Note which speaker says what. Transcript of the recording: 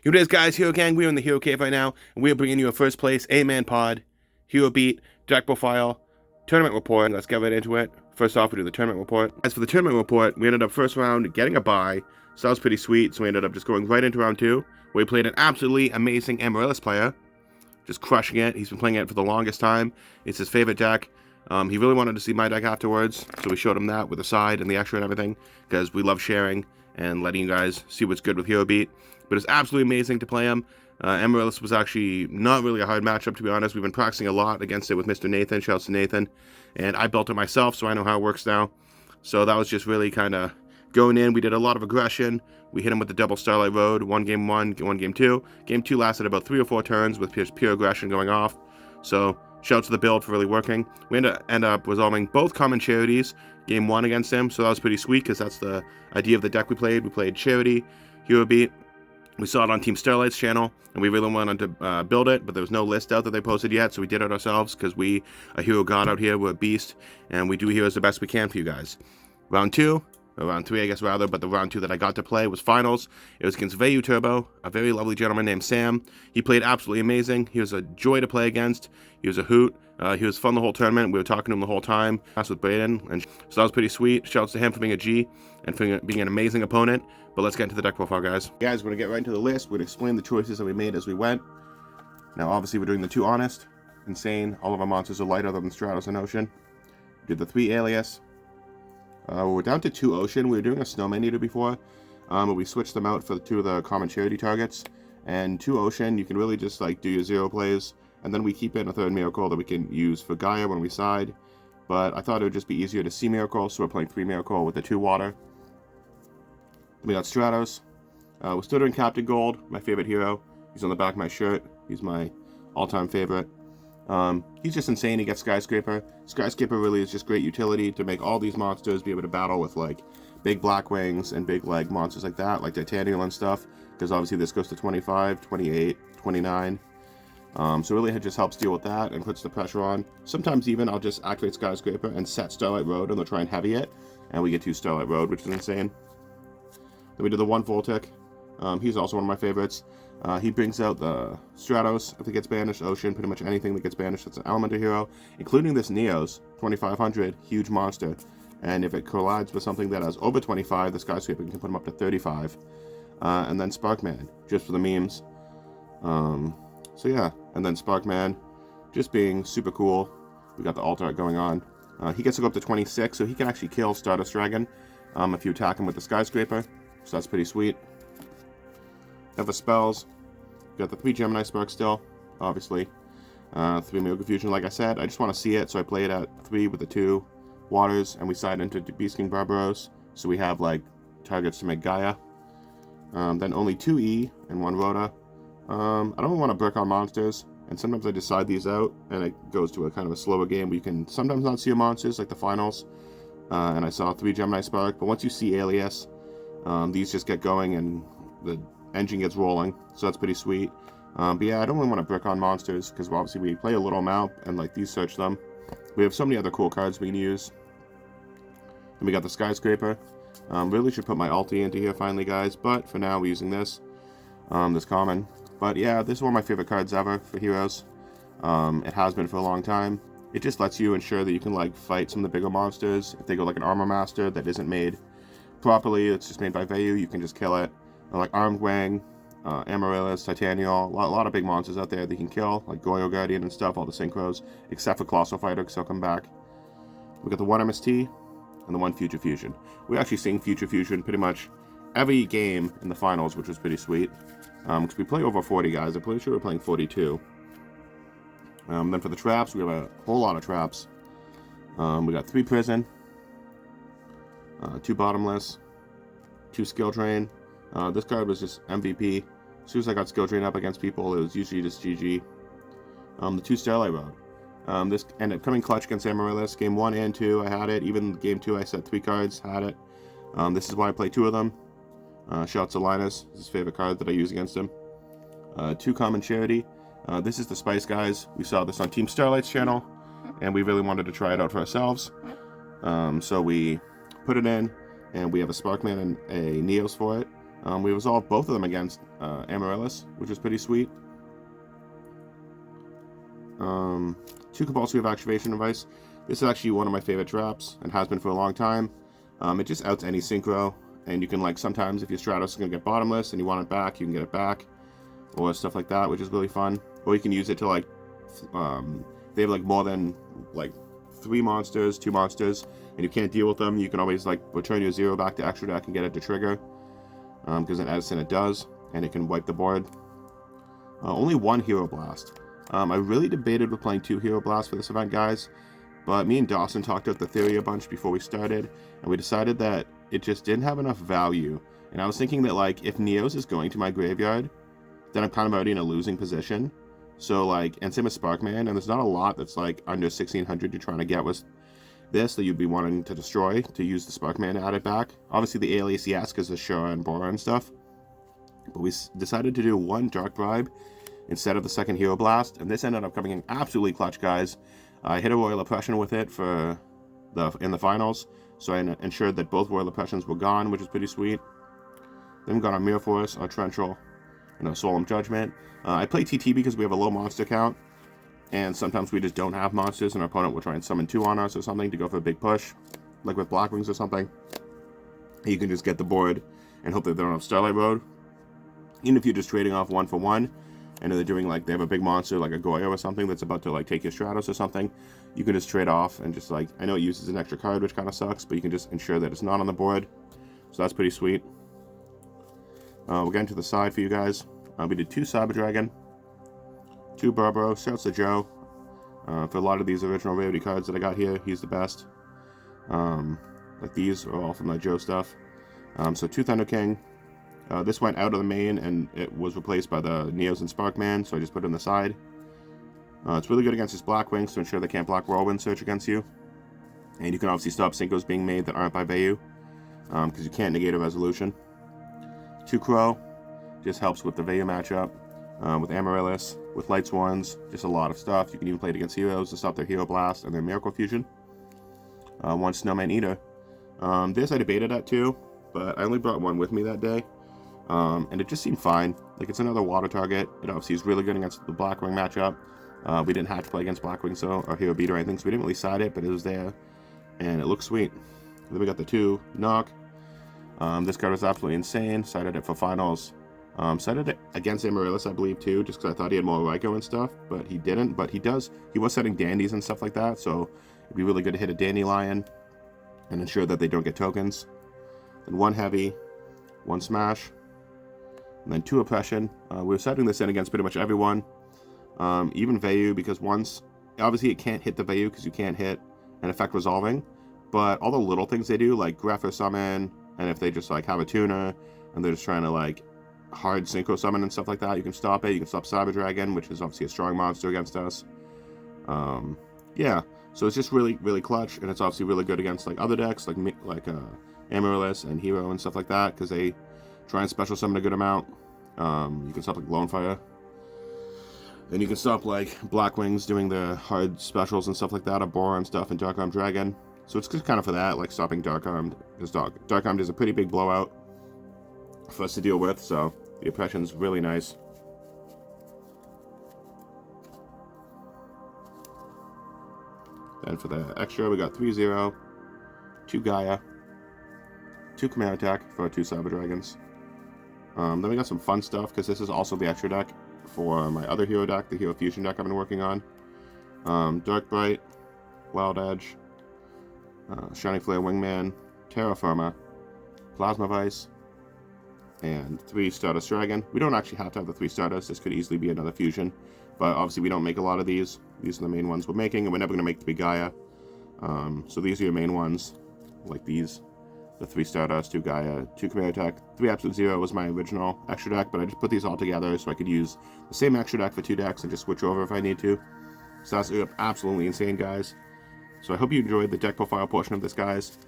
Speaker 1: Here it is, guys. Hero Gang. We're in the Hero Cave right now, and we're bringing you a first place A-Man pod, Hero Beat, deck profile, tournament report. Let's get right into it. First off, we do the tournament report. As for the tournament report, we ended up first round getting a bye, so that was pretty sweet. So we ended up just going right into round 2, where we played an absolutely amazing Amaryllis player, just crushing it. He's been playing it for the longest time. It's his favorite deck. He really wanted to see my deck afterwards, so we showed him that with the side and the extra and everything, because we love sharing and letting you guys see what's good with Hero Beat. But it's absolutely amazing to play him. Amaryllis was actually not really a hard matchup, to be honest. We've been practicing a lot against it with Mr. Nathan. Shouts to Nathan. And I built it myself, so I know how it works now. So that was just really kind of going in. We did a lot of aggression. We hit him with the double Starlight Road, one game 1, one game 2. Game 2 lasted about 3 or 4 turns with just pure aggression going off. So shouts to the build for really working. We end up resolving both common charities game 1 against him, so that was pretty sweet because that's the idea of the deck we played. We played Charity, Hero Beat. We saw it on Team Starlight's channel, and we really wanted to build it, but there was no list out that they posted yet, so we did it ourselves because we a hero god out here. We're a beast, and we do heroes the best we can for you guys. Round 2, or round 3, I guess rather, but the round 2 that I got to play was finals. It was against Vayu Turbo, a very lovely gentleman named Sam. He played absolutely amazing. He was a joy to play against. He was a hoot. He was fun the whole tournament. We were talking to him the whole time. That's with Braden, and so that was pretty sweet. Shouts to him for being a G and for being an amazing opponent. But let's get into the deck profile, guys. Guys, we're gonna get right into the list. We're gonna explain the choices that we made as we went. Now, obviously, we're doing the 2 Honest, Insane. All of our monsters are light other than Stratos and Ocean. We did the 3 Alias. We're down to 2 Ocean. We were doing a Snowman Eater before, but we switched them out for 2 of the common charity targets. And 2 Ocean, you can really just like do your 0 plays, and then we keep in a 3rd Miracle that we can use for Gaia when we side. But I thought it would just be easier to see Miracle, so we're playing 3 Miracle with the 2 Water. We got Stratos. We're still doing Captain Gold, my favorite hero. He's on the back of my shirt. He's my all-time favorite. He's just insane. He gets Skyscraper. Skyscraper really is just great utility to make all these monsters be able to battle with like big black wings and big leg monsters like that, like Titanium and stuff, because obviously this goes to 25, 28, 29. So really it just helps deal with that and puts the pressure on. Sometimes even I'll just activate Skyscraper and set Starlight Road, and they'll try and heavy it, and we get 2 Starlight Road, which is insane. Then we did the 1 Voltic. He's also one of my favorites. He brings out the Stratos if it gets banished, Ocean, pretty much anything that gets banished that's an Elemental hero, including this Neos, 2500, huge monster. And if it collides with something that has over 25, the Skyscraper can put him up to 35. And then Sparkman, just for the memes. So yeah, and then Sparkman, just being super cool. We got the alt art going on. He gets to go up to 26, so he can actually kill Stardust Dragon if you attack him with the Skyscraper. So that's pretty sweet. Have the spells. Got the 3 Gemini Spark still, obviously. 3 Miracle Fusion, like I said. I just want to see it, so I play it at 3 with the 2 Waters, and we side into Beast King Barbaros, so we have like targets to make Gaia. Then only 2 E and 1 Rhoda. I don't want to brick on monsters, and sometimes I decide these out, and it goes to a kind of a slower game where you can sometimes not see your monsters, like the finals. And I saw 3 Gemini Spark, but once you see Alias, these just get going and the engine gets rolling, so that's pretty sweet. But yeah, I don't really want to brick on monsters because obviously we play a little amount and like these search them. We have so many other cool cards we can use. Then we got the Skyscraper. Really should put my ulti into here finally, guys, but for now we're using this common. But yeah, this is one of my favorite cards ever for heroes. It has been for a long time. It just lets you ensure that you can like fight some of the bigger monsters. If they go like an Armor Master that isn't made properly, it's just made by Vayu, you can just kill it. Or like Armed Wang, Amaryllis, Titanium, a lot of big monsters out there that you can kill, like Goyo Guardian and stuff, all the synchros, except for Colossal Fighter, because he'll come back. We got the 1 MST and the 1 Future Fusion. We're actually seeing Future Fusion pretty much every game in the finals, which was pretty sweet. Because we play over 40 guys. I'm pretty sure we're playing 42. Then for the traps, we have a whole lot of traps. We got 3 Prison, 2 Bottomless, 2 Skill Drain. This card was just MVP. As soon as I got Skill Drain up against people, it was usually just GG. The 2 Starlight Road. This ended up coming clutch against Amaryllis. Game 1 and 2, I had it. Even game 2, I set 3 cards, had it. This is why I play 2 of them. Shouts to Linus, his favorite card that I use against him. 2 Common Charity. This is the Spice Guys. We saw this on Team Starlight's channel, and we really wanted to try it out for ourselves. So we put it in, and we have a Sparkman and a Neos for it. We resolved both of them against Amaryllis, which is pretty sweet. 2 compulsory activation device. This is actually one of my favorite traps and has been for a long time. It just outs any synchro, and you can, like, sometimes if your Stratos is going to get bottomless and you want it back, you can get it back, or stuff like that, which is really fun. Or you can use it to, like, they have, like, more than, like, 3 monsters, 2 monsters, and you can't deal with them, you can always, like, return your 0 back to extra deck and get it to trigger, because in EDISON it does, and it can wipe the board. Only 1 Hero Blast. I really debated with playing 2 Hero Blasts for this event, guys, but me and Dawson talked out the theory a bunch before we started, and we decided that it just didn't have enough value. And I was thinking that, like, if Neos is going to my graveyard, then I'm kind of already in a losing position. So, like, and same with Sparkman, and there's not a lot that's, like, under 1600 you're trying to get with this that you'd be wanting to destroy to use the Sparkman added back. Obviously the ALACS because of Shura and Bora and stuff. But we decided to do 1 Dark Bribe instead of the 2nd Hero Blast, and this ended up coming in absolutely clutch, guys. I hit a Royal Oppression with it in the finals, so I ensured that both Royal Oppressions were gone, which is pretty sweet. Then we got our Mirror Force, our Torrential, and our Solemn Judgment. I play TT because we have a low monster count, and sometimes we just don't have monsters, and our opponent will try and summon 2 on us or something to go for a big push, like with Blackwings or something. You can just get the board and hope that they don't have Starlight Road. Even if you're just trading off 1 for 1, and they're doing, like, they have a big monster like a Goyo or something that's about to, like, take your Stratos or something, you can just trade off and just, like, I know it uses an extra card, which kind of sucks, but you can just ensure that it's not on the board. So that's pretty sweet. We're getting to the side for you guys. We did 2 Cyber Dragon, 2 Barbaro. Shouts to Joe for a lot of these original rarity cards that I got here. He's the best. Like, these are all from that Joe stuff. So 2 Thunder King. This went out of the main, and it was replaced by the Neos and Sparkman, so I just put it on the side. It's really good against his Blackwings to ensure they can't block Whirlwind Search against you. And you can obviously stop Syncos being made that aren't by Vayu, because you can't negate a resolution. 2 Crow just helps with the Vayu matchup, with Amaryllis, with Light Swarms, just a lot of stuff. You can even play it against heroes to stop their Hero Blast and their Miracle Fusion. 1 Snowman Eater. This I debated at too, but I only brought 1 with me that day. And it just seemed fine. Like, it's another water target. It obviously is really good against the Blackwing matchup. We didn't have to play against Blackwing, so, or Hero Beat or anything, so we didn't really side it, but it was there, and it looks sweet. Then we got the 2 Knock. This card was absolutely insane. Sided it for finals. Sided it against Amaryllis, I believe, too, just because I thought he had more Ryko and stuff, but he didn't. But he was setting Dandies and stuff like that, so it'd be really good to hit a Dandelion and ensure that they don't get tokens. Then 1 Heavy, 1 Smash, and then 2 Oppression. We're setting this in against pretty much everyone, even Vayu, because once, obviously it can't hit the Vayu because you can't hit an effect resolving, but all the little things they do, like Grepher Summon, and if they just, like, have a tuner, and they're just trying to, like, hard Synchro Summon and stuff like that, you can stop it. You can stop Cyber Dragon, which is obviously a strong monster against us. Yeah, so it's just really, really clutch, and it's obviously really good against, like, other decks, like Amaryllis and Hero and stuff like that, because they try and special summon a good amount. You can stop, like, Lonefire. And you can stop, like, Blackwings doing the hard specials and stuff like that, or Bora and stuff, and Dark Arm Dragon. So it's just kind of for that, like, stopping Dark Armed, because Dark Armed is a pretty big blowout for us to deal with, so the Oppression's really nice. Then for the extra, we got 3-0, 2 Gaia, 2 Command Attack for 2 Cyber Dragons. Then we got some fun stuff, because this is also the extra deck for my other hero deck, the Hero Fusion deck I've been working on. Dark Bright, Wild Edge, Shining Flare Wingman, Terra Firma, Plasma Vice, and 3 Stardust Dragon. We don't actually have to have the 3 Stardust. This could easily be another fusion, but obviously we don't make a lot of these. These are the main ones we're making, and we're never going to make the big Gaia. So these are your main ones, like these. The 3 Stardust, 2 Gaia, 2 Command Attack. 3 Absolute Zero was my original extra deck, but I just put these all together so I could use the same extra deck for 2 decks and just switch over if I need to. So that's absolutely insane, guys. So I hope you enjoyed the deck profile portion of this, guys.